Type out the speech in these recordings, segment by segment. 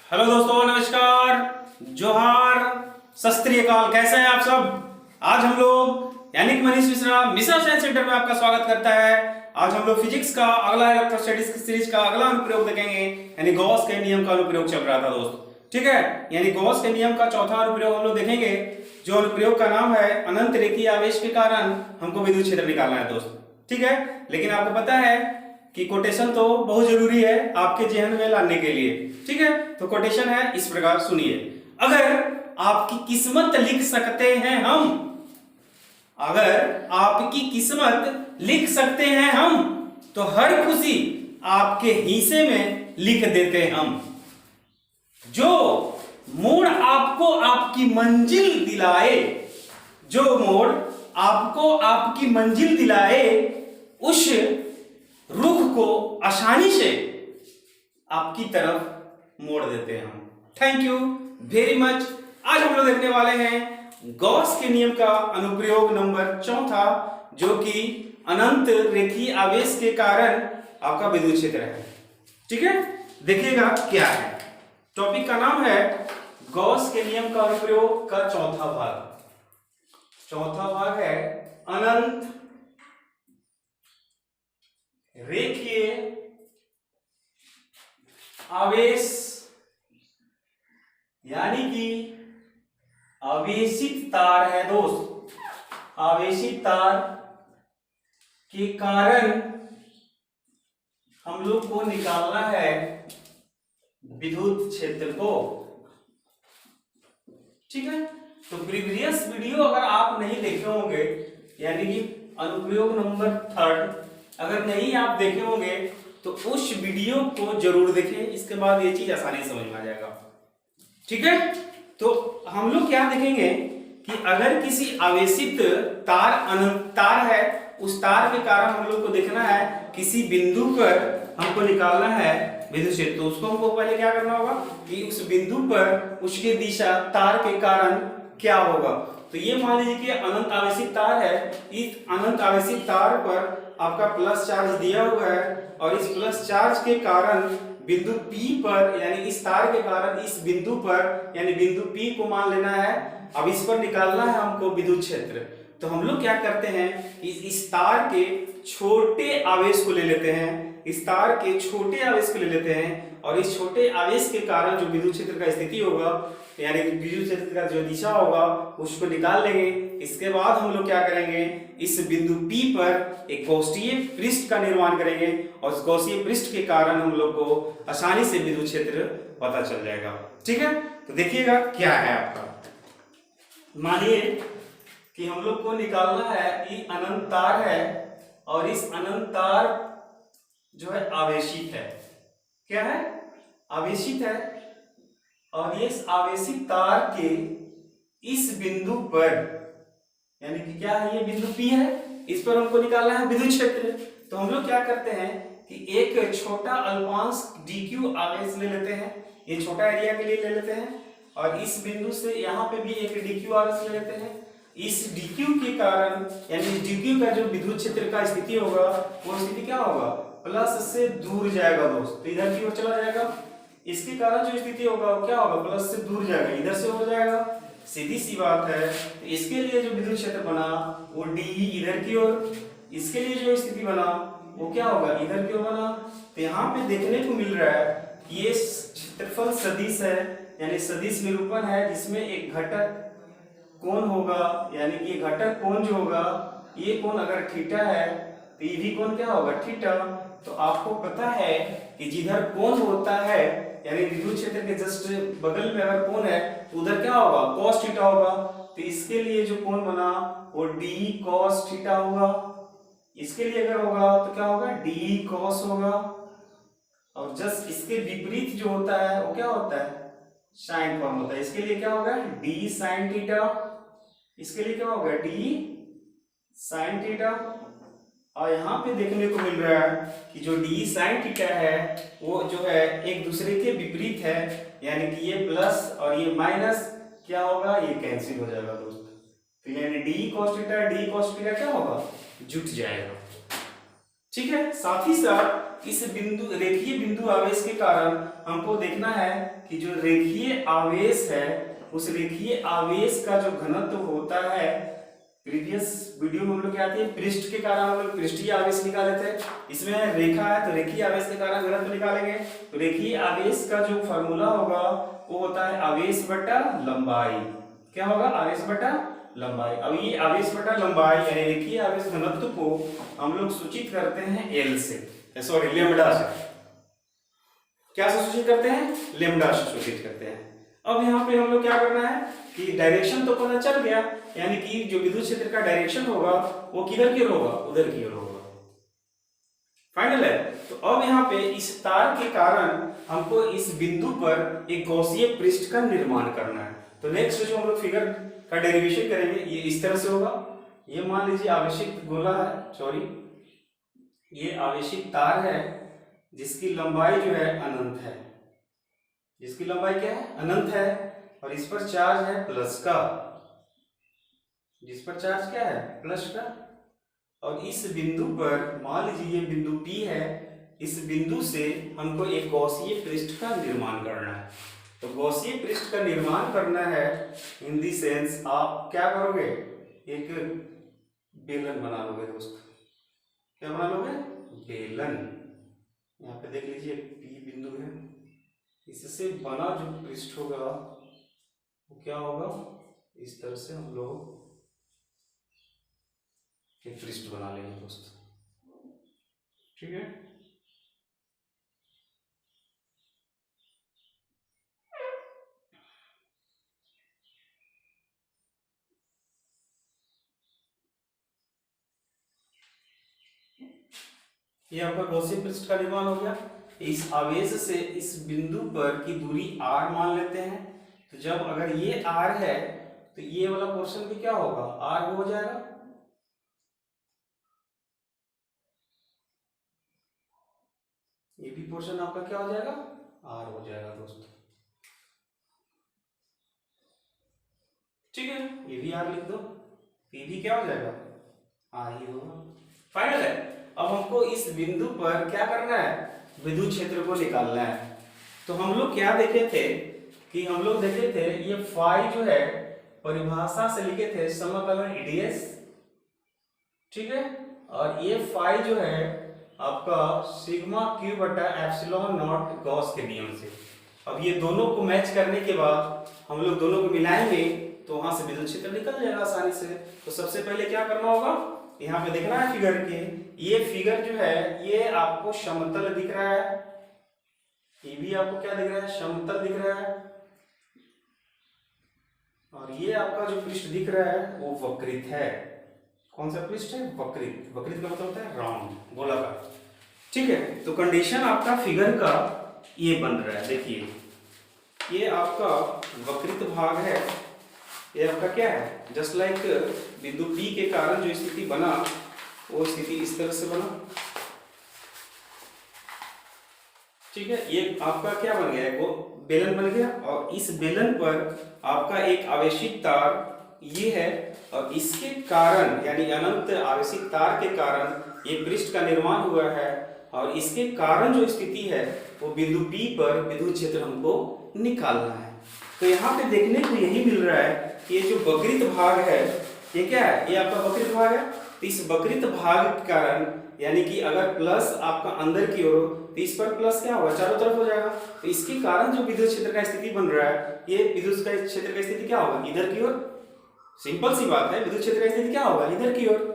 Hello दोस्तों, नमस्कार, जोहार, सत श्री अकाल। कैसे हैं आप सब? आज हम लोग यानी कि मनीष मिश्रा मिश्रा साइंस सेंटर में आपका स्वागत करता है। आज हम लोग फिजिक्स का अगला इलेक्ट्रोस्टैटिक्स की सीरीज का अगला अनुप्रयोग देखेंगे, यानी गॉस के नियम का अनुप्रयोग चल रहा था दोस्त। ठीक है, यानी गॉस के नियम का चौथा अनुप्रयोग हम लोग देखेंगे, जो अनुप्रयोग का नाम है अनंत रेखीय आवेश के कारण हमको विद्युत क्षेत्र निकालना है दोस्त। ठीक है, लेकिन आपको पता है कि कोटेशन तो बहुत जरूरी है आपके जेहन में लाने के लिए। ठीक है, तो कोटेशन है इस प्रकार, सुनिए। अगर आपकी किस्मत लिख सकते हैं हम, अगर आपकी किस्मत लिख सकते हैं हम, तो हर खुशी आपके हिस्से में लिख देते हम। जो मोड़ आपको आपकी मंजिल दिलाए, जो मोड़ आपको आपकी मंजिल दिलाए, उस रुख को आसानी से आपकी तरफ मोड़ देते हैं हम। Thank you very much. आज हम लोग देखने वाले हैं गॉस के नियम का अनुप्रयोग नंबर चौथा, जो कि अनंत रेखीय आवेश के कारण आपका विद्युत क्षेत्र है। ठीक है, देखिएगा क्या है। टॉपिक का नाम है गॉस के नियम का अनुप्रयोग का चौथा भाग। चौथा भाग है अनंत रेखीय आवेश, यानी कि आवेशित तार है दोस्त। आवेशित तार के कारण हम लोग को निकालना है विद्युत क्षेत्र को। ठीक है, तो प्रीवियस वीडियो अगर आप नहीं देखे होंगे, यानी कि अनुप्रयोग नंबर थर्ड अगर नहीं आप देखे होंगे, तो उस वीडियो को जरूर देखें। इसके बाद ये चीज आसानी से समझ में आ जाएगा। ठीक है, तो हम लोग क्या देखेंगे कि अगर किसी आवेशित तार अनंत तार है, उस तार के कारण हम लोग को देखना है किसी बिंदु पर हमको निकालना है विद्युत क्षेत्र। तो उसको हमको पहले क्या करना होगा कि उस बिंदु पर उसकी दिशा तार के कारण क्या होगा। तो ये मान लीजिए कि अनंत आवेशित तार है। इस अनंत आवेशित तार पर आपका प्लस चार्ज दिया हुआ है, और इस प्लस चार्ज के कारण बिंदु P पर, यानी इस तार के कारण इस बिंदु पर, यानी बिंदु P को मान लेना है। अब इस पर निकालना है हमको विद्युत क्षेत्र। तो हम लोग क्या करते हैं कि इस तार के छोटे आवेश को ले लेते हैं, इस तार के छोटे आवेश को ले लेते हैं, और इस छोटे आवेश के कारण जो विद्युत क्षेत्र का स्थिति होगा, यानी विद्युत क्षेत्र का जो दिशा होगा, उसको निकाल लेंगे। इसके बाद हम लोग क्या करेंगे, इस बिंदु P पर एक गॉसीय पृष्ठ का निर्माण करेंगे, और उस गॉसीय पृष्ठ के कारण हम लोग को आसानी से विद्युत क्षेत्र पता चल जाएगा। ठीक है, तो देखिएगा क्या है आपका। मानिए कि हम लोग को निकालना है कि अनंत तार है, और इस अनंत तार जो है आवेशित है। क्या है? आवेशित है, और ये आवेशित तार के इस बिंदु पर, यानी कि क्या है, ये बिंदु P है, इस पर हमको निकालना है विद्युत क्षेत्र। तो हम लोग क्या करते हैं कि एक छोटा अल्पांश dq आवेश ले लेते हैं, ये छोटा एरिया के लिए ले लेते हैं, और इस बिंदु से यहाँ पे भी एक dq आवेश ले लेते हैं। इस dq के कारण, यानी dq का जो विद्युत क्षेत्र का स्थिति होगा, वो स्थिति क्या होगा, प्लस से दूर जाएगा दोस्त, तो इधर की ओर चला जाएगा। इसके कारण जो स्थिति होगा वो क्या होगा, प्लस से दूर जाएगा, इधर से हो जाएगा। सीधी सी बात है। तो इसके लिए जो विद्युत क्षेत्र बना वो डी इधर की ओर, इसके लिए जो स्थिति बना वो क्या होगा, इधर की ओर बना। तो यहाँ पे देखने को मिल रहा है ये क्षेत्रफल सदिश है, यानी सदिश निरूपण है, जिसमें एक घटक कोण होगा, यानी कि घटक कोण जो होगा, ये कोण अगर थीटा है तो ये भी कोण क्या होगा, थीटा। तो आपको पता है कि जिधर कोण होता है, यानी विद्युत क्षेत्र के जस्ट बगल में अगर कोण है, तो उधर क्या होगा, cos थीटा होगा। तो इसके लिए जो कोण बना वो d cos थीटा होगा। इसके लिए अगर होगा तो क्या होगा, d cos होगा। और जस्ट इसके विपरीत जो होता है वो क्या होता है, साइन फॉर्म होता है। इसके लिए क्या होगा, d sin थीटा। इसके लिए क्या होगा, d sin थीटा। और यहाँ पे देखने को मिल रहा है कि जो d sin थीटा है वो जो है एक दूसरे के विपरीत है, यानी कि ये प्लस और ये माइनस क्या होगा, ये कैंसिल हो जाएगा दोस्त। तो यानी d cos थीटा क्या होगा, जुट जाएगा। ठीक है, साथ ही साथ इस बिंदु रेखीय बिंदु आवेश के कारण हमको देखना है कि जो रेखीय आवेश है उस रेखीय आवेश का जो घनत्व होता है, प्रीवियस वीडियो में हम लोग क्या थे, पृष्ठ के कारण हम लोग पृष्ठीय आवेश निकाले थे, इसमें रेखा है तो रेखीय आवेश के कारण घनत्व निकालेंगे। तो रेखीय आवेश का जो फॉर्मूला होगा वो होता है आवेश बटा लंबाई। क्या होगा? आवेश बटा लंबाई। अब ये आवेश बटा लंबाई यानी रेखीय आवेश घनत्व को हम लोग सूचित करते हैं एल से, सॉरी लेमडा से। क्या से सूचित करते हैं? लेमडा से सूचित करते हैं। अब यहाँ पे हम लोग क्या करना है कि डायरेक्शन तो पता चल गया, यानी कि जो विद्युत क्षेत्र का डायरेक्शन होगा वो किधर की ओर होगा? उधर की ओर होगा। फाइनल है। तो अब यहाँ पे इस तार के कारण हमको इस बिंदु पर एक गॉसीय पृष्ठ का निर्माण करना है। तो नेक्स्ट जो हम लोग फिगर का डेरिवेशन करेंगे ये इस तरह से होगा। ये मान लीजिए आवेशित गोला है, सॉरी ये आवेशित तार है जिसकी लंबाई जो है अनंत है, जिसकी लंबाई क्या है? अनंत है। और इस पर चार्ज है प्लस का, जिस पर चार्ज क्या है? प्लस का। और इस बिंदु पर मान लीजिए ये बिंदु P है, इस बिंदु से हमको एक गॉसीय पृष्ठ का निर्माण करना है। तो गॉसीय पृष्ठ का निर्माण करना है इन दी सेंस आप क्या करोगे? एक बेलन बना लोगे दोस्त। क्या बना लोगे? बेलन। यहाँ पे देख लीजिए P बिंदु है, इससे बना जो पृष्ठ होगा वो क्या होगा? इस तरह से हम लोग एक पृष्ठ बना लेंगे दोस्त। ठीक है। ये आपका गॉसियन पृष्ठ का निर्माण हो गया। इस आवेश से इस बिंदु पर की दूरी r मान लेते हैं। तो जब अगर ये r है तो ये वाला पोर्शन भी क्या होगा? r हो जाएगा। ये भी पोर्शन आपका क्या हो जाएगा? r हो जाएगा दोस्तों। ठीक है, ये भी r लिख दो, ये भी क्या हो जाएगा? r ही होगा। फाइनल है। अब हमको इस बिंदु पर क्या करना है? विद्युत क्षेत्र को निकालना है। तो हम लोग क्या देखे थे कि हम लोग देखे थे ये फाई जो है परिभाषा से लिखे थे समकलन ईडीएस। ठीक है। और ये फाई जो है आपका सिग्मा क्यू बटा एप्सिलॉन नॉट गॉस के नियम से। अब ये दोनों को मैच करने के बाद हम लोग दोनों को मिलाएंगे तो वहां से विद्युत क्षेत्र निकल जाएगा आसानी से। तो सबसे पहले क्या करना होगा? यहाँ पे देखना है फिगर के, ये फिगर जो है ये आपको समतल दिख रहा है, ये भी आपको क्या दिख रहा है? समतल दिख रहा है। और ये आपका जो पृष्ठ दिख रहा है वो वक्रित है। कौन सा पृष्ठ है? वक्रित। वक्रित का मतलब होता है राउंड, गोलाकार। ठीक है। तो कंडीशन आपका फिगर का ये बन रहा है। देखिए ये आपका वक्रित भाग है, ये आपका क्या है? जस्ट लाइक बिंदु P के कारण जो स्थिति बना वो स्थिति इस तरह से बना। ठीक है। ये आपका क्या बन गया? वो बेलन बन गया। और इस बेलन पर आपका एक आवेशित तार ये है और इसके कारण यानी अनंत आवेशित तार के कारण ये पृष्ठ का निर्माण हुआ है। और इसके कारण जो स्थिति है वो बिंदु P पर विद्युत क्षेत्र हमको निकालना है। तो यहाँ पे देखने को यही मिल रहा है कि ये जो वक्रित भाग है ये क्या है? ये आपका वक्रित भाग है। तो इस वक्रित भाग के कारण यानी कि अगर प्लस आपका अंदर की ओर हो तो इस पर प्लस क्या होगा? चारों तरफ हो जाएगा। तो इसके कारण जो विद्युत क्षेत्र का स्थिति बन रहा है ये विद्युत क्षेत्र का स्थिति क्या होगा? इधर की ओर। सिंपल सी बात है, विद्युत क्षेत्र का स्थिति क्या होगा? इधर की ओर।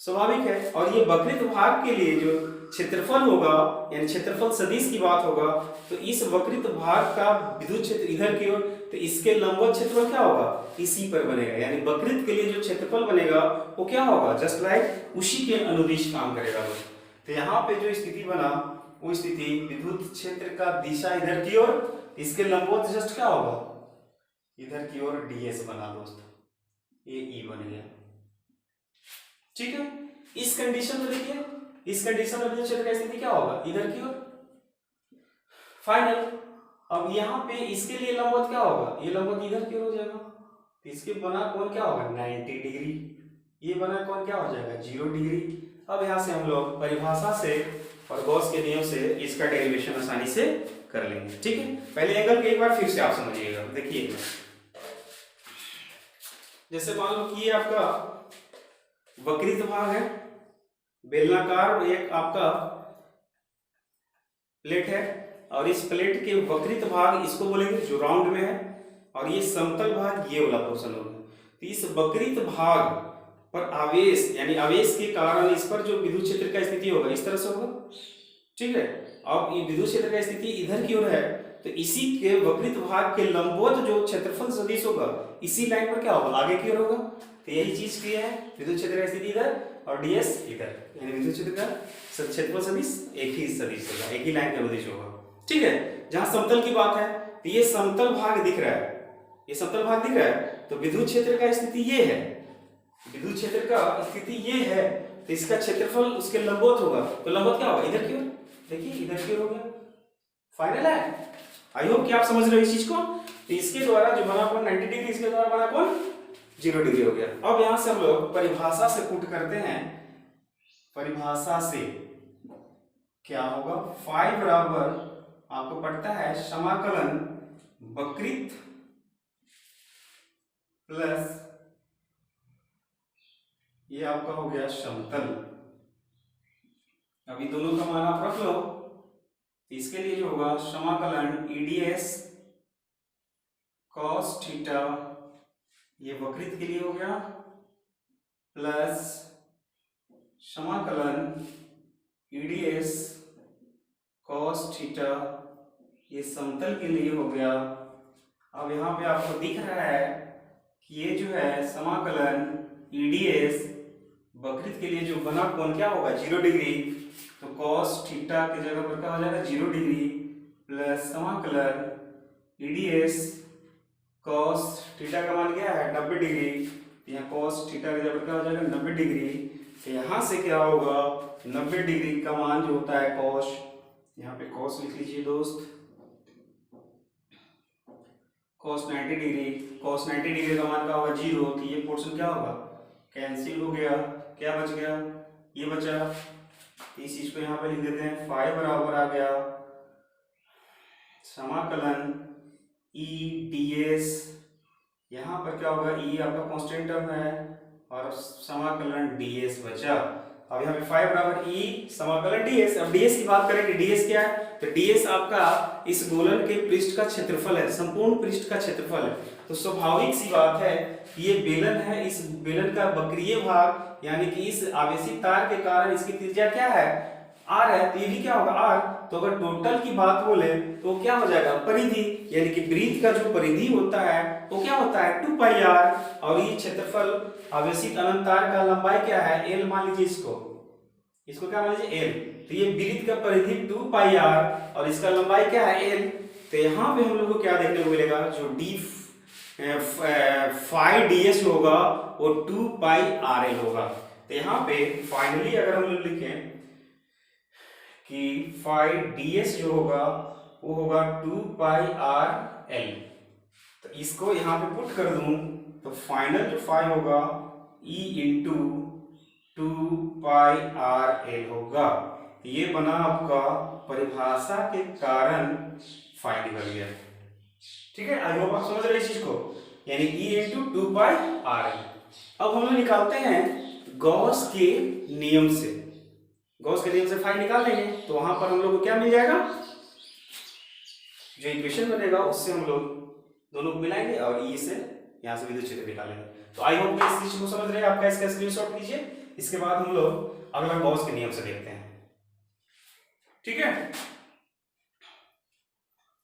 स्वाभाविक है। और ये वक्रित भाग के लिए जो क्षेत्रफल होगा यानी क्षेत्रफल सदिश की बात होगा तो इस वक्रित भाग का विद्युत क्षेत्र इधर की ओर, तो इसके लंबवत क्षेत्रफल क्या होगा? इसी पर बनेगा। यानी वक्रित के लिए जो क्षेत्रफल बनेगा वो क्या होगा? जस्ट लाइक उसी के अनुदिश काम करेगा। तो यहाँ पे जो स्थिति बना वो स्थिति विद्युत क्षेत्र का दिशा इधर की ओर, इसके लंबवत जस्ट क्या होगा? इधर की ओर ds बना दोस्त, ये E बन गया। ठीक है। इस कंडीशन में देखिए, इस कंडीशन में विद्युत क्षेत्र का स्थिति क्या होगा? इधर की ओर। फाइनल। अब यहाँ पे इसके लिए लंबवत क्या होगा? ये लंबवत इधर की ओर हो जाएगा। तो इसके बना कोण क्या होगा? 90 डिग्री। ये बना कोण क्या हो जाएगा? 0 डिग्री। अब यहाँ से हम लोग परिभाषा से और गॉस के नियम से इसका डेरिवेशन आसानी से कर लेंगे। ठीक है, पहले एंगल को एक बार फिर से आप समझिएगा। देखिए जैसे मान लो कि ये आपका वक्रित भाग है, बेलनाकार एक आपका प्लेट है, और इस प्लेट के वक्रित भाग इसको बोलेंगे जो राउंड में है, और ये समतल भाग ये वाला पोर्शन होगा। तो इस वक्रित भाग पर आवेश यानी आवेश के कारण इस पर जो विद्युत क्षेत्र का स्थिति होगा इस तरह से होगा। ठीक है, अब ये विद्युत क्षेत्र का स्थिति इधर की ओर है, तो इसी के वक्रित भाग के लंबवत जो क्षेत्रफल सदिश होगा इसी लाइन पर क्या होगा, आगे की ओर होगा। तो यही चीज किया है, विद्युत क्षेत्र का स्थिति इधर और ds इधर, यानी विद्युत क्षेत्र का क्षेत्रफल सदिश एक ही सदिश होगा, एक ही लाइन का अनुदिश होगा। ठीक है, जहां समतल की बात है तो ये समतल भाग दिख रहा है, ये समतल भाग दिख रहा है, तो विद्युत क्षेत्र का स्थिति ये है, विद्युत क्षेत्र का स्थिति ये है, तो इसका क्षेत्रफल उसके लंबवत होगा। तो लंबवत क्या होगा, इधर की ओर, देखिए इधर की ओर हो गया। फाइनल है, आई होप कि आप समझ रहे हो इस चीज को। तो इसके द्वारा जो बना कोण 90 डिग्री, इसके द्वारा बना कोण 0 डिग्री हो गया। अब यहां से हम लोग परिभाषा से पुट करते हैं, परिभाषा से क्या होगा, फाई बराबर आपको पढ़ता है समाकलन वक्रित प्लस ये आपका हो गया समतल। अभी दोनों का मान आप रख लो। इसके लिए जो होगा समाकलन eds cos थीटा, ये वक्रित के लिए हो गया, प्लस समाकलन eds cos थीटा, ये समतल के लिए हो गया। अब यहाँ पे आपको दिख रहा है कि ये जो है समाकलन eds वक्रित के लिए जो बना कोण क्या होगा 0 डिग्री, तो cos थीटा की जगह पर क्या हो जाएगा 0 डिग्री, प्लस समाकलन eds cos थीटा का मान क्या है 90 डिग्री, यहाँ cos थीटा की जगह पर क्या हो जाएगा 90 डिग्री। तो यहाँ से क्या होगा 90 डिग्री का मान जो होता है cos, यहाँ पे cos लिख लीजिए दोस्त, cos 90 डिग्री, cos 90 डिग्री का मान क्या होगा 0, तो ये पोर्शन क्या होगा कैंसिल हो गया, क्या बच गया ये बचा। इस चीज को यहाँ पे लिख देते हैं, फाई बराबर आ गया समाकलन ई ds, यहाँ पर क्या होगा ई आपका कांस्टेंट टर्म है और समाकलन ds बचा। अब यहाँ पे फाई बराबर ई समाकलन ds। अब ds की बात करें कि ds क्या है, तो ds आपका इस गोलन के पृष्ठ का क्षेत्रफल है, संपूर्ण पृष्ठ का क्षेत्रफल है। तो स्वाभाविक सी बात है कि ये बेलन है, इस बेलन का वक्रीय भाग यानी कि इस आवेशित तार के कारण इसकी त्रिज्या क्या है r है, तो ये भी क्या होगा r। तो अगर टोटल की बात बोले तो क्या हो जाएगा परिधि, यानी कि वृत्त का जो परिधि होता है वो क्या होता है 2 पाई r, और ये क्षेत्रफल आवेशित अनंत तार का लंबाई क्या है l, मान लीजिए इसको क्या मान लीजिए l। तो ये वृत्त का परिधि 2 पाई r और इसका लंबाई क्या है l। तो यहाँ पे हम लोग को क्या देखने को मिलेगा, जो d फाई ds होगा वो 2 पाई rl होगा। तो यहाँ पे फाइनली अगर हम लोग लिखें कि फाई ds जो होगा वो होगा 2 पाई rl, तो इसको यहाँ पे पुट कर दूं तो फाइनल जो फाई होगा e इंटू 2 पाई rl होगा। तो ये बना आपका परिभाषा के कारण फाई निकल गया। ठीक है, आई होप आप समझ रहे इस चीज को, यानी e इंटू 2 पाई rl। अब हम लोग निकालते हैं गॉस के नियम से, गॉस के नियम से फाई निकाल लेंगे, तो वहां पर हम लोग को क्या मिल जाएगा, जो इक्वेशन बनेगा उससे हम लोग दोनों को मिलाएंगे और ई से यहाँ से विद्युत क्षेत्र निकालेंगे। तो आई होप इस चीज को समझ रहे हैं, आपका इसका स्क्रीनशॉट लीजिए। इसके बाद हम लोग अगला गॉस के नियम से देखते हैं। ठीक है,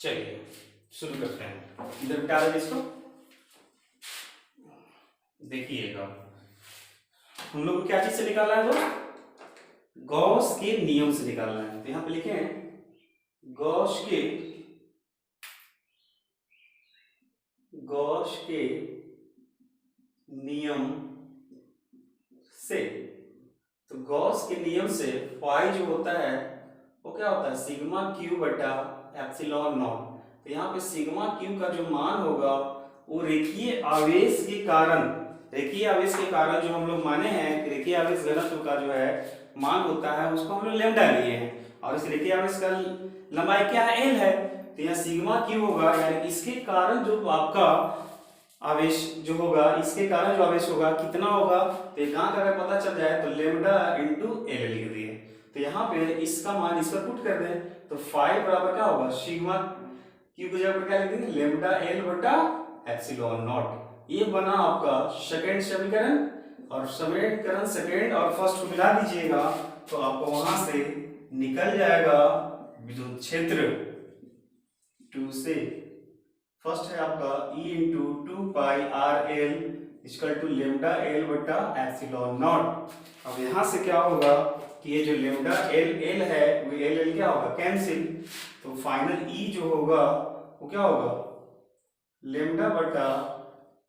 चलिए शुरू करते हैं। इधर बिठा दें इसको, देखिएगा हम लोग को क्या चीज से निकालना है, तो गॉस के नियम से निकालना है। तो यहां पे लिखें गॉस के नियम से। तो गॉस के नियम से फाई जो होता है वो क्या होता है सिग्मा क्यू बटा एप्सिलॉन नॉट। तो यहाँ पे सिग्मा क्यू का जो मान होगा वो रेखीय आवेश के कारण जो हम लोग माने हैं, रेखीय आवेश घनत्व का जो है मान होता है उसको हम लोग लैम्डा लिए हैं, और इस रेखीय आवेश का लंबाई क्या है, एल है, तो यहाँ सिग्मा क्यू होगा, यानी इसके कारण जो आपका आवेश जो होगा, इसके कारण जो आवेश होगा कितना होगा, तो कहाँ का अगर पता चल जाए तो लेमडा इंटू एल लिख दिए। तो यहाँ पे इसका मान इस पर पुट कर दें तो 5 बराबर क्या होगा, सिग्मा क्यू की जगह पर क्या लिख देंगे, लेमडा एल बटा एप्सिलॉन नॉट। ये बना आपका सेकेंड समीकरण, और समीकरण सेकेंड और फर्स्ट को मिला दीजिएगा तो आपको वहां से निकल जाएगा विद्युत क्षेत्र 2 से। फर्स्ट है आपका E into 2 pi R L equal to lambda L बटा एप्सिलॉन नॉट। अब यहाँ से क्या होगा कि ये जो लेमडा एल एल है वो एल एल क्या होगा, कैंसिल, तो फाइनल E जो होगा वो क्या होगा, लेमडा बटा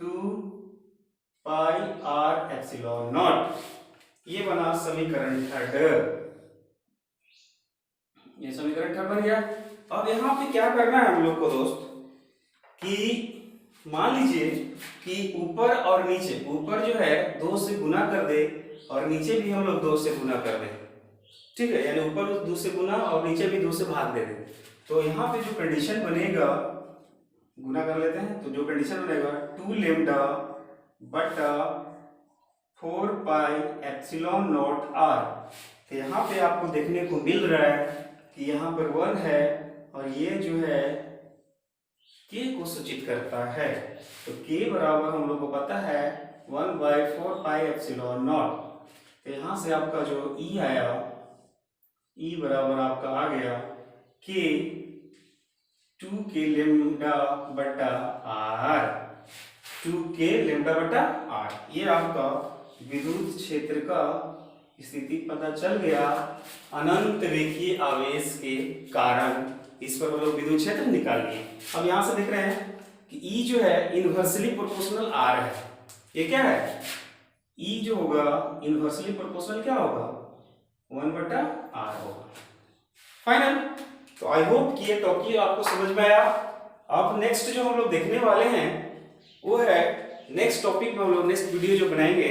2 पाई आर एप्सिलॉन नॉट। ये बना समीकरण थर्ड, ये समीकरण थर्ड बन गया। अब यहाँ पे क्या करना है हम लोग को दोस्त, कि मान लीजिए कि ऊपर और नीचे, ऊपर जो है 2 से गुना कर दे और नीचे भी हम लोग 2 से गुना कर दे, ठीक है, यानी ऊपर 2 से गुना और नीचे भी 2 से भाग दे दे। तो यहाँ पे जो कंडीशन बनेगा, गुना कर लेते हैं, तो जो कंडीशन बनेगा 2 लेमडा बटा 4 पाई एप्सिलॉन नॉट आर। तो यहाँ पे आपको देखने को मिल रहा है कि यहाँ पर 1 है और ये जो है k को सूचित करता है, तो k बराबर हम लोग को पता है 1/4 पाई एप्सिलॉन नॉट। तो यहाँ से आपका जो E आया, E बराबर आपका आ गया k 2k लेमडा बटा r, 2k लेमडा बटा r। ये आपका विद्युत क्षेत्र का स्थिति पता चल गया अनंत रेखीय आवेश के कारण। इस पर हम लोग विद्युत क्षेत्र निकाल लिए। अब यहाँ से देख रहे हैं कि E जो है इनवर्सली प्रोपोर्शनल R है। ये क्या है, E जो होगा इनवर्सली प्रोपोर्शनल क्या होगा, 1/R होगा। फाइनल। तो आई होप कि ये टॉपिक आपको समझ में आया। अब नेक्स्ट जो हम लोग देखने वाले हैं वो है, नेक्स्ट टॉपिक में हम लोग नेक्स्ट वीडियो जो बनाएंगे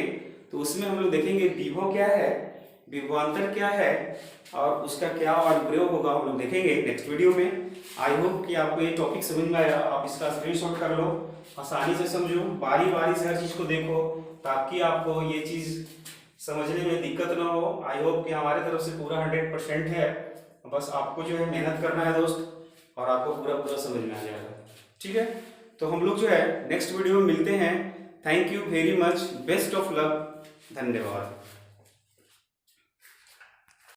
तो उसमें हम लोग देखेंगे विभव क्या है, विभवांतर क्या है और उसका क्या अनुप्रयोग होगा, हम लोग देखेंगे नेक्स्ट वीडियो में। आई होप कि आपको ये टॉपिक समझ में आया। आप इसका स्क्रीनशॉट कर लो, आसानी से समझो, बारी बारी से हर चीज को देखो ताकि आपको ये चीज समझने में दिक्कत ना हो। आई होप कि हमारे तरफ से पूरा 100% है, बस आपको जो है मेहनत करना है दोस्त और आपको पूरा पूरा समझ में आ जाएगा, ठीक है। तो हम लोग जो है नेक्स्ट वीडियो में मिलते हैं। Thank you very much, best of luck, धन्यवाद।